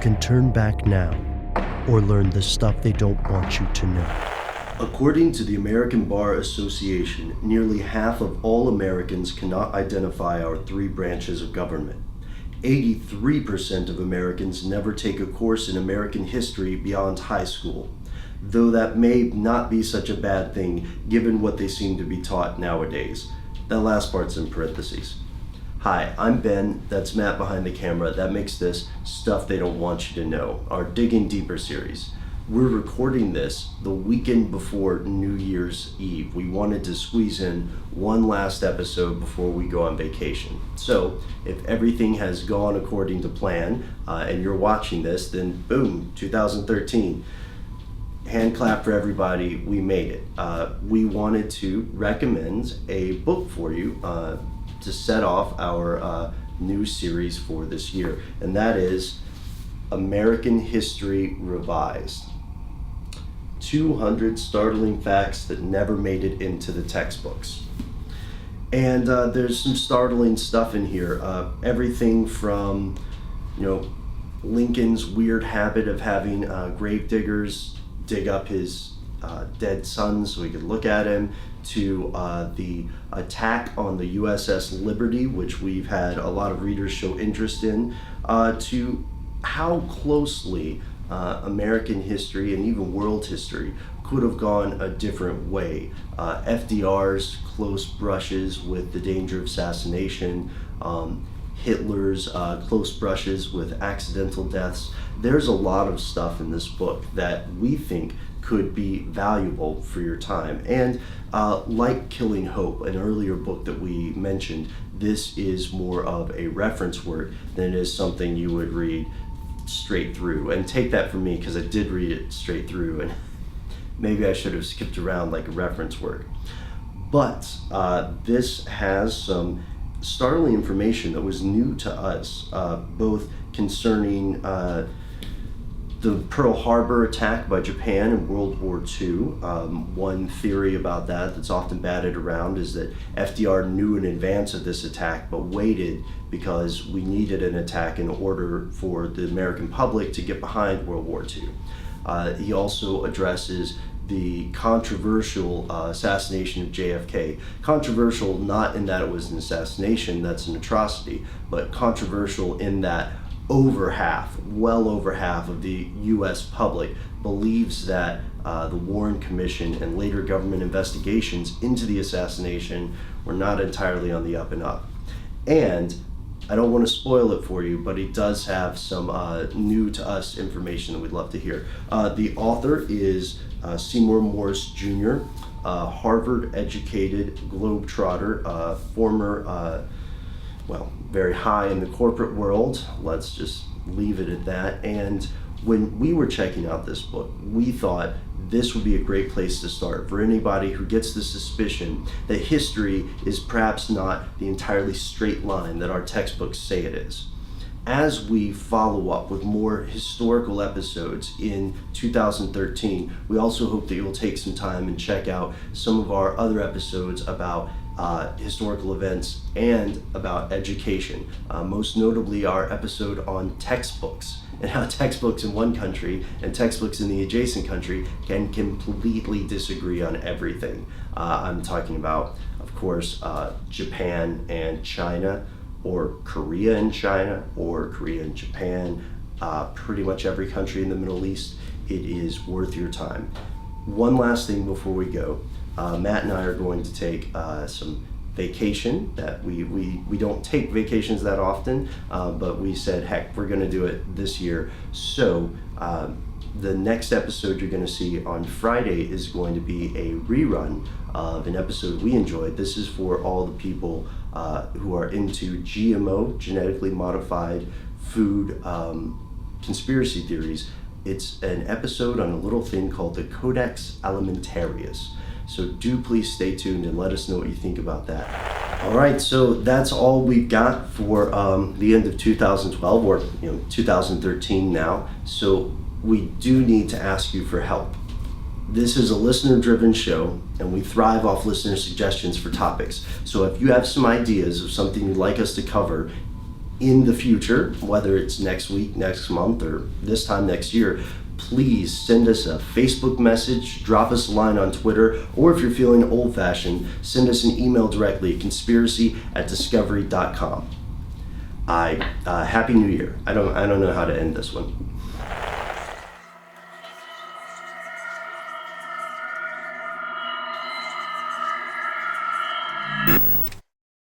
can turn back now or learn the stuff they don't want you to know. According to the American Bar Association, nearly half of all Americans cannot identify our three branches of government. 83% of Americans never take a course in American history beyond high school, though that may not be such a bad thing given what they seem to be taught nowadays. That last part's in parentheses. Hi, I'm Ben, that's Matt behind the camera. That makes this Stuff They Don't Want You to Know, our Digging Deeper series. We're recording this the weekend before New Year's Eve. We wanted to squeeze in one last episode before we go on vacation. So if everything has gone according to plan and you're watching this, then boom, 2013. Hand clap for everybody, we made it. We wanted to recommend a book for you to set off our new series for this year, and that is American History Revised. 200 startling facts that never made it into the textbooks. And there's some startling stuff in here. Everything from, Lincoln's weird habit of having grave diggers dig up his dead son so we could look at him, to the attack on the USS Liberty, which we've had a lot of readers show interest in, to how closely American history and even world history could have gone a different way. FDR's close brushes with the danger of assassination, Hitler's close brushes with accidental deaths. There's a lot of stuff in this book that we think could be valuable for your time. And like Killing Hope, an earlier book that we mentioned, this is more of a reference work than it is something you would read straight through. And take that from me, because I did read it straight through, and maybe I should have skipped around like a reference work. But this has some startling information that was new to us, both concerning the Pearl Harbor attack by Japan in World War II. One theory about that's often batted around is that FDR knew in advance of this attack but waited because we needed an attack in order for the American public to get behind World War II. He also addresses the controversial assassination of JFK. Controversial not in that it was an assassination, that's an atrocity, but controversial in that well over half of the US public believes that the Warren Commission and later government investigations into the assassination were not entirely on the up and up. And I don't want to spoil it for you, but it does have some new to us information that we'd love to hear. The author is Seymour Morris Jr., Harvard-educated globetrotter, former very high in the corporate world. Let's just leave it at that. And when we were checking out this book, we thought this would be a great place to start for anybody who gets the suspicion that history is perhaps not the entirely straight line that our textbooks say it is. As we follow up with more historical episodes in 2013, we also hope that you'll take some time and check out some of our other episodes about historical events and about education. Most notably our episode on textbooks and how textbooks in one country and textbooks in the adjacent country can completely disagree on everything. I'm talking about, of course, Japan and China, or Korea and China, or Korea and Japan, pretty much every country in the Middle East. It is worth your time. One last thing before we go. Matt and I are going to take some vacation. That we don't take vacations that often, but we said, heck, we're going to do it this year. So the next episode you're going to see on Friday is going to be a rerun of an episode we enjoyed. This is for all the people who are into GMO, genetically modified food conspiracy theories. It's an episode on a little thing called the Codex Alimentarius. So do please stay tuned and let us know what you think about that. All right, so that's all we've got for the end of 2012, or 2013 now. So we do need to ask you for help. This is a listener-driven show, and we thrive off listener suggestions for topics. So if you have some ideas of something you'd like us to cover, in the future, whether it's next week, next month, or this time next year, please send us a Facebook message, drop us a line on Twitter, or if you're feeling old-fashioned, send us an email directly at conspiracy@discovery.com. Happy New Year. I don't know how to end this one.